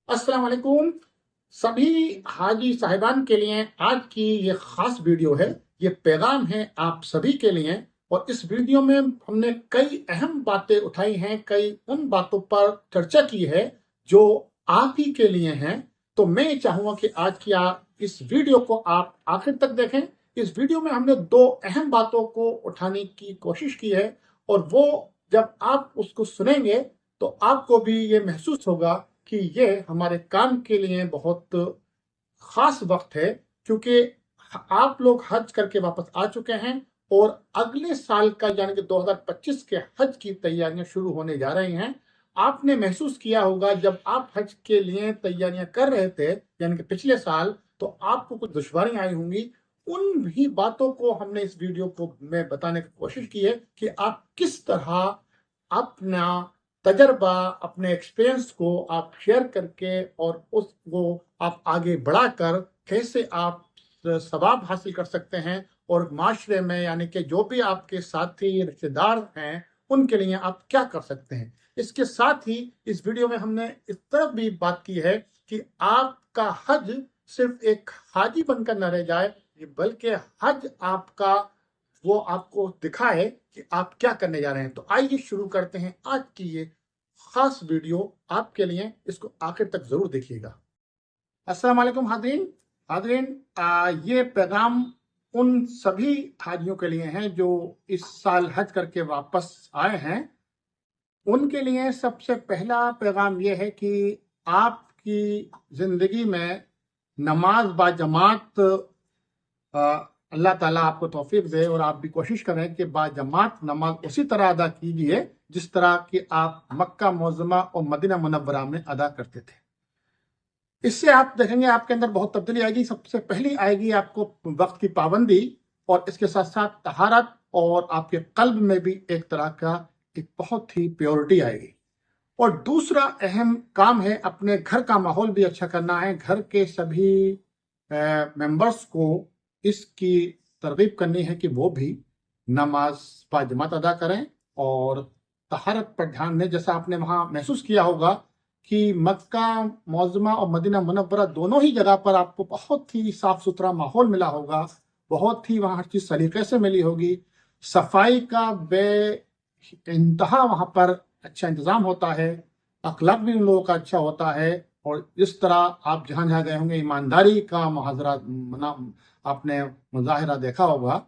अस्सलाम वालेकुम। सभी हाजी साहिबान के लिए आज की ये खास वीडियो है। ये पैगाम है आप सभी के लिए। और इस वीडियो में हमने कई अहम बातें उठाई हैं, कई उन बातों पर चर्चा की है जो आप ही के लिए हैं। तो मैं चाहूंगा कि आज की इस वीडियो को आप आखिर तक देखें। इस वीडियो में हमने दो अहम बातों को उठाने की कोशिश की है, और वो जब आप उसको सुनेंगे तो आपको भी ये महसूस होगा कि ये हमारे काम के लिए बहुत खास वक्त है, क्योंकि आप लोग हज करके वापस आ चुके हैं और अगले साल का यानी कि 2025 के हज की तैयारियां शुरू होने जा रही हैं। आपने महसूस किया होगा जब आप हज के लिए तैयारियां कर रहे थे यानी कि पिछले साल, तो आपको कुछ दुश्वारियां आई होंगी। उन भी बातों को हमने इस वीडियो को में बताने की कोशिश की है कि आप किस तरह अपना तजर्बा, अपने एक्सपीरियंस को आप शेयर करके और उसको आप आगे बढ़ाकर कैसे आप सवाब हासिल कर सकते हैं, और माशरे में यानी कि जो भी आपके साथी रिश्तेदार हैं उनके लिए आप क्या कर सकते हैं। इसके साथ ही इस वीडियो में हमने इस तरफ भी बात की है कि आपका हज सिर्फ एक हाजी बनकर न रह जाए, बल्कि हज आपका वो आपको दिखाए कि आप क्या करने जा रहे हैं। तो आइए शुरू करते हैं आज की ये खास वीडियो आपके लिए। इसको आखिर तक जरूर देखिएगा। अस्सलाम वालेकुम हाज़रीन। ये पैगाम उन सभी हाजियों के लिए हैं जो इस साल हज करके वापस आए हैं। उनके लिए सबसे पहला पैगाम ये है कि आपकी जिंदगी में नमाज बाजमात अल्लाह ताला आपको तौफीक दे, और आप भी कोशिश करें कि बाजमात नमाज उसी तरह अदा कीजिए जिस तरह कि आप मक्का मुअज़्ज़मा और मदीना मुनव्वरा में अदा करते थे। इससे आप देखेंगे आपके अंदर बहुत तब्दीली आएगी। सबसे पहली आएगी आपको वक्त की पाबंदी, और इसके साथ साथ तहारत, और आपके कल्ब में भी एक तरह का एक बहुत ही प्योरिटी आएगी। और दूसरा अहम काम है अपने घर का माहौल भी अच्छा करना है। घर के सभी मेंबर्स को इसकी तरगीब करनी है कि वो भी नमाज बाजमात अदा करें और तहारत पर ध्यान दें। जैसा आपने वहाँ महसूस किया होगा कि मक्का मुअज़्ज़मा और मदीना मुनव्वरा दोनों ही जगह पर आपको बहुत ही साफ सुथरा माहौल मिला होगा, बहुत ही वहाँ हर चीज़ सलीके से मिली होगी। सफाई का बे इंतहा वहाँ पर अच्छा इंतज़ाम होता है, अखलाक भी उन लोगों का अच्छा होता है। और इस तरह आप जहाँ जहाँ गए होंगे ईमानदारी का मुहाजरा आपने मुजाहिरा देखा होगा।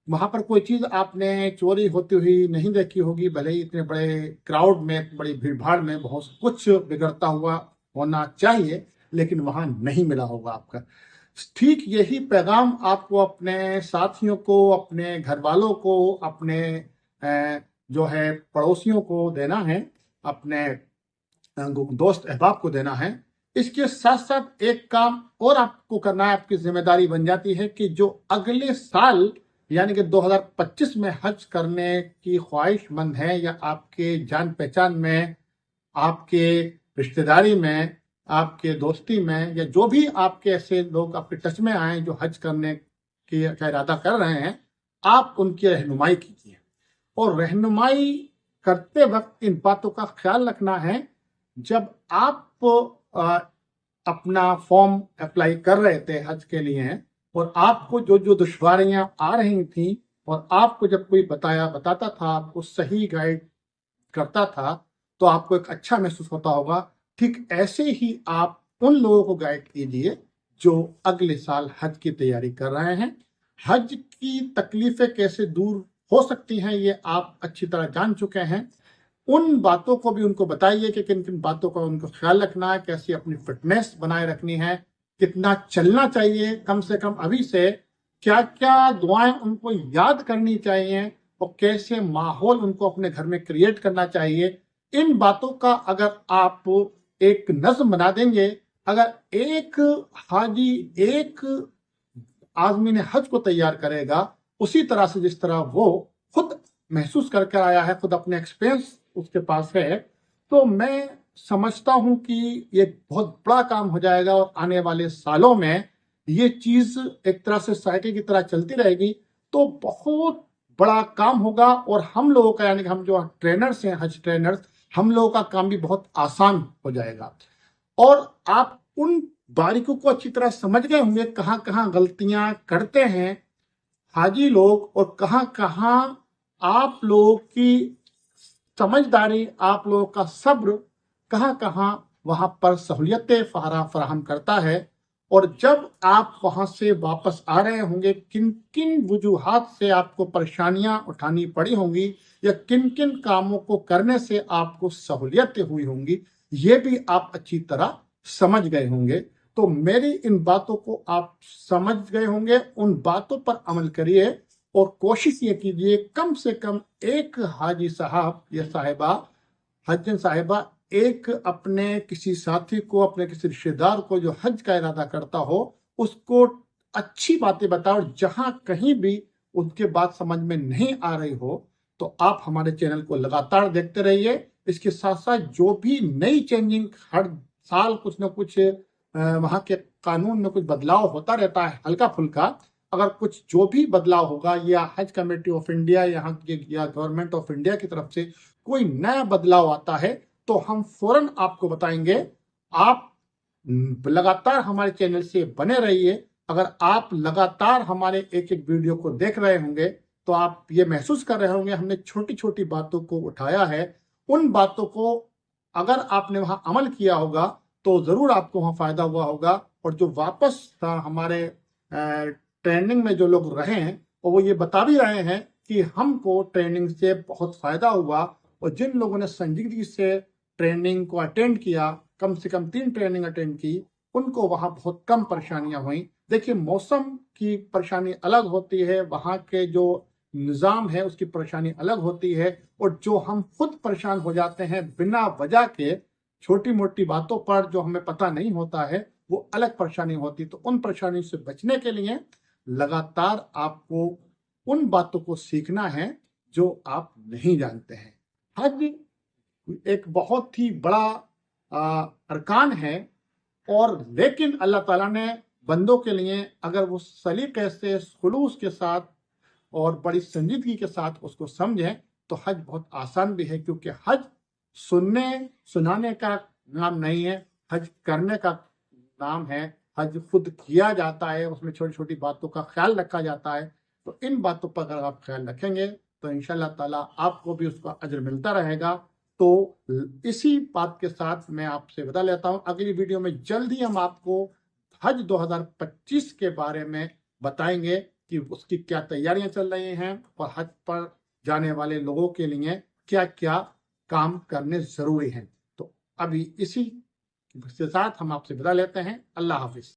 वहां पर कोई चीज आपने चोरी होती हुई नहीं देखी होगी, भले ही इतने बड़े क्राउड में, बड़ी भीड़ भाड़ में बहुत कुछ बिगड़ता हुआ होना चाहिए, लेकिन वहां नहीं मिला होगा आपका। ठीक यही पैगाम आपको अपने साथियों को, अपने घर वालों को, अपने जो है पड़ोसियों को देना है, अपने दोस्त अहबाब को देना है। इसके साथ साथ एक काम और आपको करना है, आपकी जिम्मेदारी बन जाती है कि जो अगले साल यानी कि 2025 में हज करने की ख्वाहिशमंद है, या आपके जान पहचान में, आपके रिश्तेदारी में, आपके दोस्ती में, या जो भी आपके ऐसे लोग आपके टच में आए जो हज करने की इरादा कर रहे हैं, आप उनकी रहनुमाई कीजिए। और रहनुमाई करते वक्त इन बातों का ख्याल रखना है, जब आप अपना फॉर्म अप्लाई कर रहे थे हज के लिए, और आपको जो जो दुश्वारियां आ रही थी, और आपको जब कोई बताता था, आपको सही गाइड करता था, तो आपको एक अच्छा महसूस होता होगा। ठीक ऐसे ही आप उन लोगों को गाइड कीजिए जो अगले साल हज की तैयारी कर रहे हैं। हज की तकलीफें कैसे दूर हो सकती हैं ये आप अच्छी तरह जान चुके हैं। उन बातों को भी उनको बताइए कि किन किन बातों का उनको ख्याल रखना है, कैसी अपनी फिटनेस बनाए रखनी है, कितना चलना चाहिए कम से कम अभी से, क्या क्या दुआएं उनको याद करनी चाहिए, और कैसे माहौल उनको अपने घर में क्रिएट करना चाहिए। इन बातों का अगर आप एक नज्म बना देंगे, अगर एक हाजी एक आदमी ने हज को तैयार करेगा उसी तरह से जिस तरह वो खुद महसूस करके आया है, खुद अपने एक्सपीरियंस उसके पास है, तो मैं समझता हूं कि ये बहुत बड़ा काम हो जाएगा। और आने वाले सालों में ये चीज एक तरह से साइकिल की तरह चलती रहेगी, तो बहुत बड़ा काम होगा। और हम लोगों का यानी कि हम जो ट्रेनर्स हैं, हज ट्रेनर्स, हम लोगों का काम भी बहुत आसान हो जाएगा। اور आप उन बारीकों को अच्छी तरह समझ गए होंगे, कहाँ कहाँ गलतियां करते हैं हाजी लोग और कहाँ कहाँ आप लोगों की समझदारी, आप लोगों का सब्र कहाँ कहाँ वहां पर सहूलियतें फराहम करता है। और जब आप वहां से वापस आ रहे होंगे, किन किन वजूहात से आपको परेशानियां उठानी पड़ी होंगी या किन किन कामों को करने से आपको सहूलियतें हुई होंगी, ये भी आप अच्छी तरह समझ गए होंगे। तो मेरी इन बातों को आप समझ गए होंगे, उन बातों पर अमल करिए और कोशिश ये कीजिए कम से कम एक हाजी साहब या साहिबा, हज साहिबा, एक अपने किसी साथी को, अपने किसी रिश्तेदार को जो हज का इरादा करता हो, उसको अच्छी बातें बताओ। जहां कहीं भी उनके बात समझ में नहीं आ रही हो तो आप हमारे चैनल को लगातार देखते रहिए। इसके साथ साथ जो भी नई चेंजिंग, हर साल कुछ ना कुछ वहां के कानून में कुछ बदलाव होता रहता है हल्का फुल्का। अगर कुछ जो भी बदलाव होगा या हज कमेटी ऑफ इंडिया यहाँ के या गवर्नमेंट ऑफ इंडिया की तरफ से कोई नया बदलाव आता है तो हम फौरन आपको बताएंगे। आप लगातार हमारे चैनल से बने रहिए। अगर आप लगातार हमारे एक एक वीडियो को देख रहे होंगे तो आप ये महसूस कर रहे होंगे हमने छोटी छोटी बातों को उठाया है। उन बातों को अगर आपने वहां अमल किया होगा तो जरूर आपको वहां फायदा हुआ होगा। और जो वापस हमारे ट्रेनिंग में जो लोग रहे हैं और वो ये बता भी रहे हैं कि हमको ट्रेनिंग से बहुत फायदा हुआ। और जिन लोगों ने संजीदगी से ट्रेनिंग को अटेंड किया, कम से कम 3 ट्रेनिंग अटेंड की, उनको वहां बहुत कम परेशानियां हुई। देखिए, मौसम की परेशानी अलग होती है, वहां के जो निज़ाम है उसकी परेशानी अलग होती है, और जो हम खुद परेशान हो जाते हैं बिना वजह के छोटी मोटी बातों पर जो हमें पता नहीं होता है, वो अलग परेशानी होती। तो उन परेशानी से बचने के लिए लगातार आपको उन बातों को सीखना है जो आप नहीं जानते हैं। हज एक बहुत ही बड़ा अरकान है, और लेकिन अल्लाह ताला ने बंदों के लिए अगर वो सलीके से, खुलूस के साथ और बड़ी संजीदगी के साथ उसको समझें तो हज बहुत आसान भी है। क्योंकि हज सुनने सुनाने का नाम नहीं है, हज करने का नाम है। हज खुद किया जाता है, उसमें छोटी छोटी बातों का ख्याल रखा जाता है। तो इन बातों पर अगर आप ख्याल रखेंगे तो इंशाल्लाह ताला आपको भी उसका अजर मिलता रहेगा। तो इसी बात के साथ मैं आपसे विदा लेता हूं। अगली वीडियो में जल्द ही हम आपको हज 2025 के बारे में बताएंगे कि उसकी क्या तैयारियां चल रही हैं और हज पर जाने वाले लोगों के लिए क्या क्या काम करने जरूरी हैं। तो अभी इसी के साथ हम आपसे विदा लेते हैं। अल्लाह हाफिज।